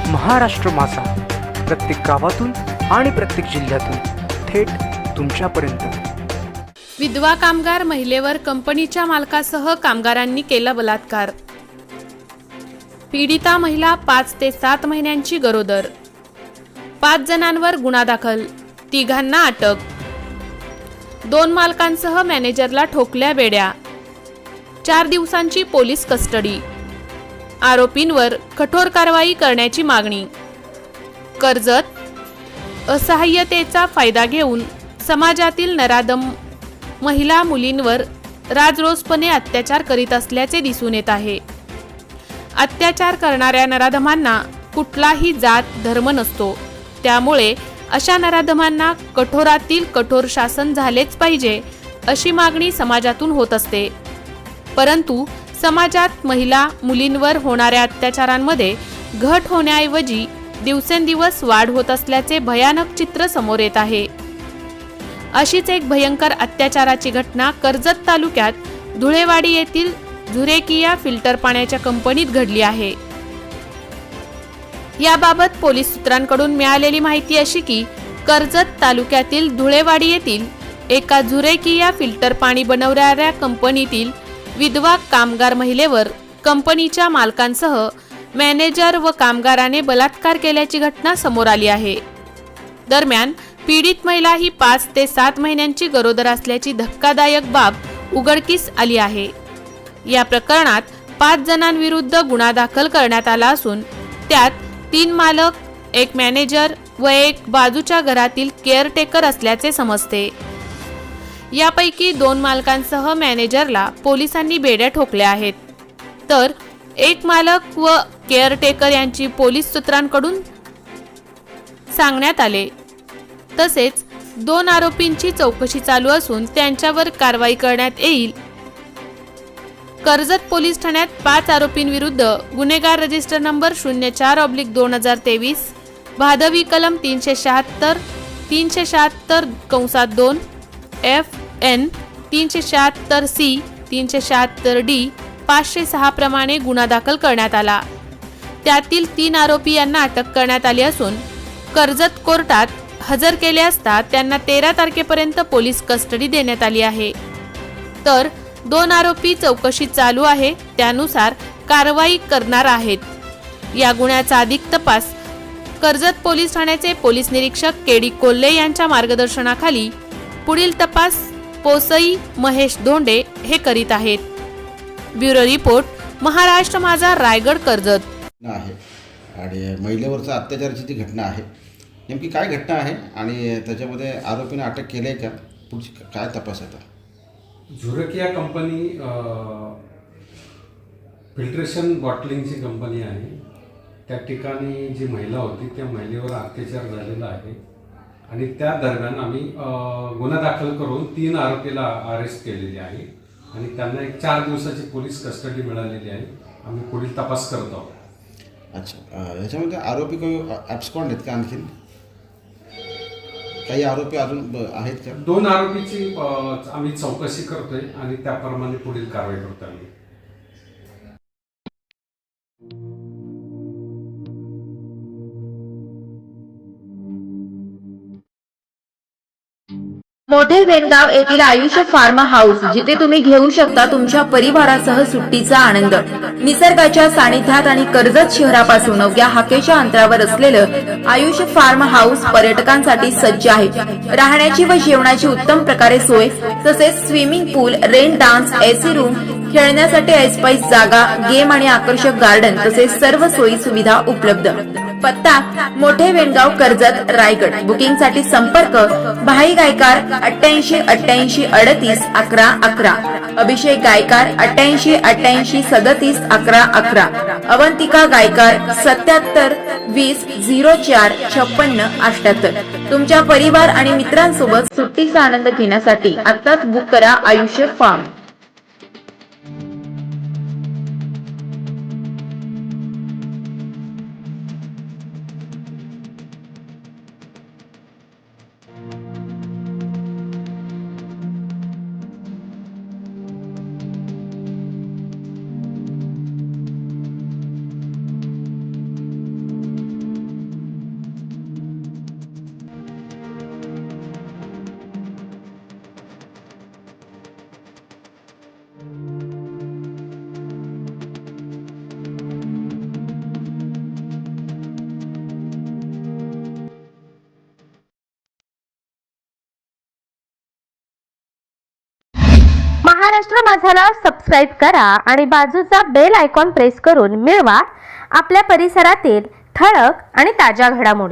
महाराष्ट्र माझा, प्रत्येक गावातून आणि प्रत्येक जिल्ह्यातून थेट तुमच्यापर्यंत। विधवा कामगार महिलेवर कंपनीच्या मालकासह कामगारांनी केला बलात्कार। पीडिता महिला 5 ते 7 महिन्यांची गरोदर। 5 जणांवर गुन्हा दाखल, 3घांना अटक। 2 मालकांसह मॅनेजरला ठोकल्या बेड्या। 4 दिवसांची पोलीस कस्टडी। आरोपींवर कठोर कारवाई करण्याची मागणी। कर्जत असहाय्यतेचा फायदा घेऊन समाजातील नराधम महिला मुलींवर राजरोसपणे अत्याचार करीत असल्याचे दिसून येत आहे। अत्याचार करणाऱ्या नराधमांना कुठलाही जात धर्म नसतो, त्यामुळे अशा नराधमांना कठोरातील कठोर शासन झालेच पाहिजे अशी मागणी समाजातून होत असते। परंतु समाजात महिला मुलींवर होणाऱ्या अत्याचारांमध्ये घट होण्याऐवजी दिवसेंदिवस वाढ होत असल्याचे भयानक चित्र समोर येत आहे। अशीच एक भयंकर अत्याचाराची घटना कर्जत तालुक्यात धुळेवाडी येथील झुरेकिया फिल्टर पाण्याच्या कंपनीत घडली आहे। याबाबत पोलीस सूत्रांकडून मिळालेली माहिती अशी की कर्जत तालुक्यातील धुळेवाडी येथील एका झुरेकिया फिल्टर पाणी बनवणाऱ्या कंपनीतील विधवा कामगार महिलेवर कंपनीच्या मालकांसह मॅनेजर व कामगाराने बलात्कार केल्याची घटना समोर आली आहे। दरम्यान पीडित महिला ही 5 ते 7 महिन्यांची गरोदर असल्याची धक्कादायक बाब उघडकीस आली आहे। या प्रकरणात 5 जणांविरुद्ध गुन्हा दाखल करण्यात आला असून त्यात 3 मालक, 1 मॅनेजर व 1 बाजूच्या घरातील केअरटेकर असल्याचे समजते। यापैकी 2 मालकांसह मॅनेजरला पोलिसांनी बेड्या ठोकल्या आहेत, तर 1 मालक व केअरटेकर यांची पोलीस सूत्रांकडून सांगण्यात आले। तसेच 2 आरोपींची चौकशी चालू असून त्यांच्यावर कारवाई करण्यात येईल। कर्जत पोलीस ठाण्यात 5 आरोपींविरुद्ध गुन्हेगार रजिस्टर नंबर 04/2023 भादवी कलम 376 376-2 FN 376C 376D 506 प्रमाणे गुन्हा दाखल करण्यात आला। त्यातील 3 आरोपी यांना अटक करण्यात आली असून कर्जत कोर्टात हजर केले असता त्यांना 13 तारखेपर्यंत पोलीस कस्टडी देण्यात आली आहे। तर 2 आरोपी चौकशी चालू आहे, त्यानुसार कारवाई करणार आहेत। या गुन्ह्याचा अधिक तपास कर्जत पोलीस ठाण्याचे पोलीस निरीक्षक KD कोल्हे यांच्या मार्गदर्शनाखाली पुढील तपास पोसई महेश धोंडे हे करीत आहेत। ब्युरो रिपोर्ट, महाराष्ट्र माझा, रायगड, कर्जत। आहे आणि महिलेवरचा अत्याचाराची ती घटना आहे, नेमकी काय घटना आहे आणि त्याच्यामध्ये आरोपीने अटक केली आहे का, पुढची काय तपास आता? झुरेकिया कंपनी फिल्ट्रेशन बॉटलिंगची कंपनी आहे। त्या ठिकाणी जी महिला होती त्या महिलेवर अत्याचार झालेला आहे आणि त्या दरम्यान आम्ही गुन्हा दाखल करून 3 आरोपीला अरेस्ट केलेले आहे आणि त्यांना एक 4 दिवसाची पोलीस कस्टडी मिळालेली आहे। आम्ही पुढील तपास करत आहोत। अच्छा, याच्यामध्ये आरोपी काही ॲब्स्कॉन्ड आहेत का? आणखीन काही आरोपी अजून आहेत का? 2 आरोपीची आम्ही चौकशी करतोय आणि त्याप्रमाणे पुढील कारवाई करतो आम्ही। मोठे वेणगाव येथील आयुष फार्म हाऊस, जिथे तुम्ही घेऊ शकता तुमच्या परिवारासह सुट्टीचा आनंद। निसर्गाच्या सानिध्यात आणि कर्जत शहरापासून अवघ्या हाकेच्या अंतरावर असलेलं आयुष फार्म हाऊस पर्यटकांसाठी सज्ज आहे। राहण्याची व जेवणाची उत्तम प्रकारे सोय, तसेच स्विमिंग पूल, रेन डान्स, AC रूम, खेळण्यासाठी ऐसपैस जागा, गेम आणि आकर्षक गार्डन तसेच सर्व सोयी सुविधा उपलब्ध। पत्ता मोठे वेणगाव, कर्जत, रायगड। बुकिंग साठी संपर्क भाई गायकार 88 88 38 11 11, अभिषेक गायकार 88 88 37 11 11, अवंतिका गायकार 77 20 04 56 78। तुमच्या परिवार आणि मित्रांसोबत सुट्टीचा आनंद घेण्यासाठी आताच बुक करा आयुष्य फार्म। महाराष्ट्र माझाला सबस्क्राईब करा आणि बाजूचा बेल आयकॉन प्रेस करून मिळवा आपल्या परिसरातील ठळक आणि ताज्या घडामोडी.